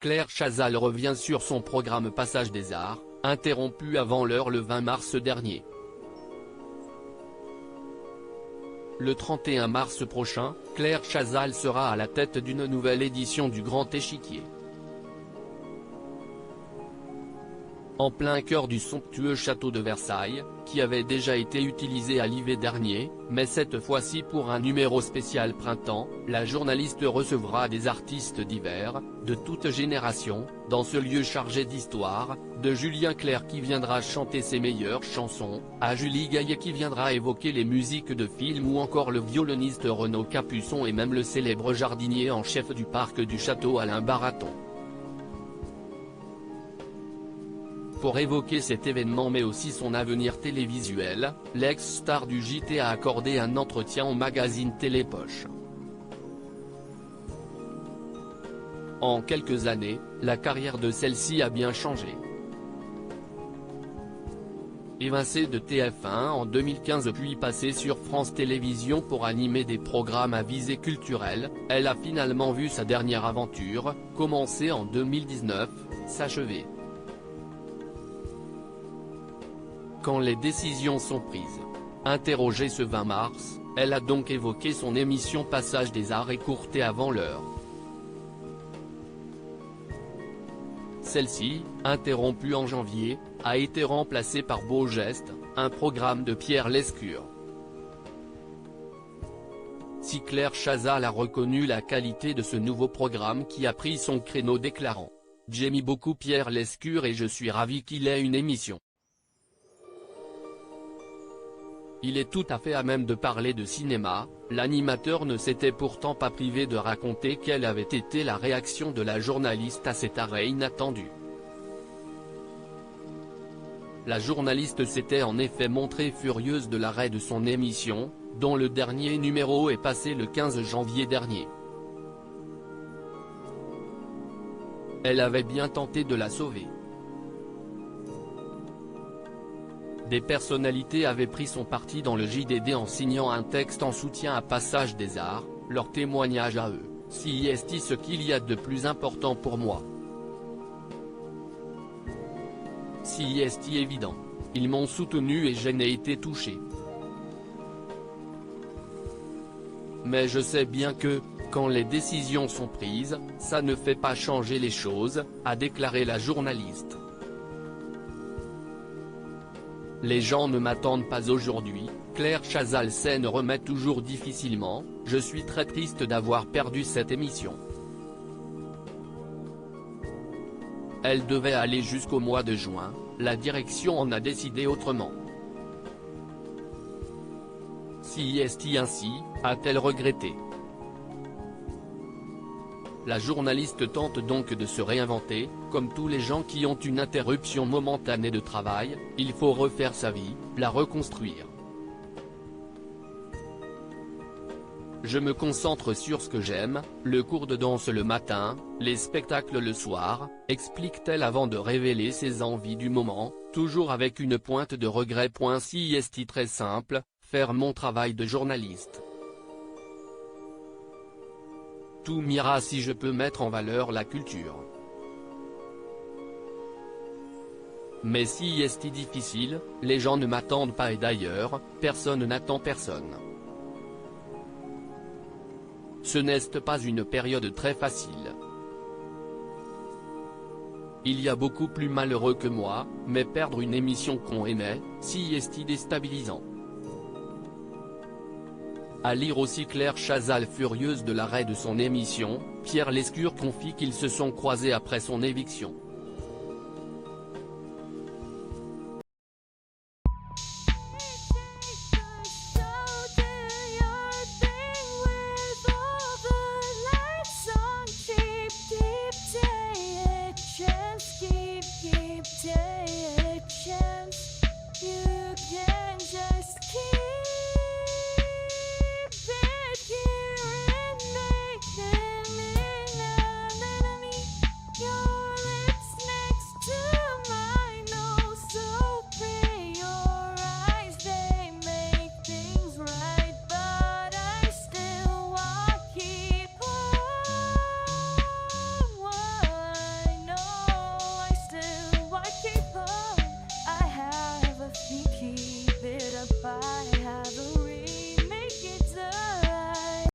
Claire Chazal revient sur son programme Passage des Arts, interrompu avant l'heure le 20 mars dernier. Le 31 mars prochain, Claire Chazal sera à la tête d'une nouvelle édition du Grand Échiquier. En plein cœur du somptueux château de Versailles, qui avait déjà été utilisé à l'hiver dernier, mais cette fois-ci pour un numéro spécial printemps, la journaliste recevra des artistes divers, de toutes générations, dans ce lieu chargé d'histoire, de Julien Clerc qui viendra chanter ses meilleures chansons, à Julie Gaillet qui viendra évoquer les musiques de films ou encore le violoniste Renaud Capuçon et même le célèbre jardinier en chef du parc du château Alain Baraton. Pour évoquer cet événement mais aussi son avenir télévisuel, l'ex-star du JT a accordé un entretien au magazine Télépoche. En quelques années, la carrière de celle-ci a bien changé. Évincée de TF1 en 2015 puis passée sur France Télévisions pour animer des programmes à visée culturelle, elle a finalement vu sa dernière aventure, commencée en 2019, s'achever. Quand les décisions sont prises. Interrogée ce 20 mars, elle a donc évoqué son émission Passage des Arts écourtée avant l'heure. Celle-ci, interrompue en janvier, a été remplacée par Beau Geste, un programme de Pierre Lescure. Si Claire Chazal a reconnu la qualité de ce nouveau programme qui a pris son créneau déclarant « J'aime beaucoup Pierre Lescure et je suis ravi qu'il ait une émission. Il est tout à fait à même de parler de cinéma », l'animateur ne s'était pourtant pas privé de raconter quelle avait été la réaction de la journaliste à cet arrêt inattendu. La journaliste s'était en effet montrée furieuse de l'arrêt de son émission, dont le dernier numéro est passé le 15 janvier dernier. Elle avait bien tenté de la sauver. Des personnalités avaient pris son parti dans le JDD en signant un texte en soutien à Passage des Arts, leur témoignage à eux, « Si est ce qu'il y a de plus important pour moi. Si est évident. Ils m'ont soutenu et je n'ai été touché. Mais je sais bien que, quand les décisions sont prises, ça ne fait pas changer les choses », a déclaré la journaliste. Les gens ne m'attendent pas aujourd'hui, Claire Chazal Sen remet toujours difficilement, je suis très triste d'avoir perdu cette émission. Elle devait aller jusqu'au mois de juin, la direction en a décidé autrement. Si est ainsi, a-t-elle regretté. La journaliste tente donc de se réinventer, comme tous les gens qui ont une interruption momentanée de travail, il faut refaire sa vie, la reconstruire. Je me concentre sur ce que j'aime, le cours de danse le matin, les spectacles le soir, explique-t-elle avant de révéler ses envies du moment, toujours avec une pointe de regret. Si est très simple, faire mon travail de journaliste. Tout m'ira si je peux mettre en valeur la culture. Mais si est difficile, les gens ne m'attendent pas et d'ailleurs, personne n'attend personne. Ce n'est pas une période très facile. Il y a beaucoup plus malheureux que moi, mais perdre une émission qu'on aimait, si est déstabilisant. À lire aussi Claire Chazal furieuse de l'arrêt de son émission, Pierre Lescure confie qu'ils se sont croisés après son éviction.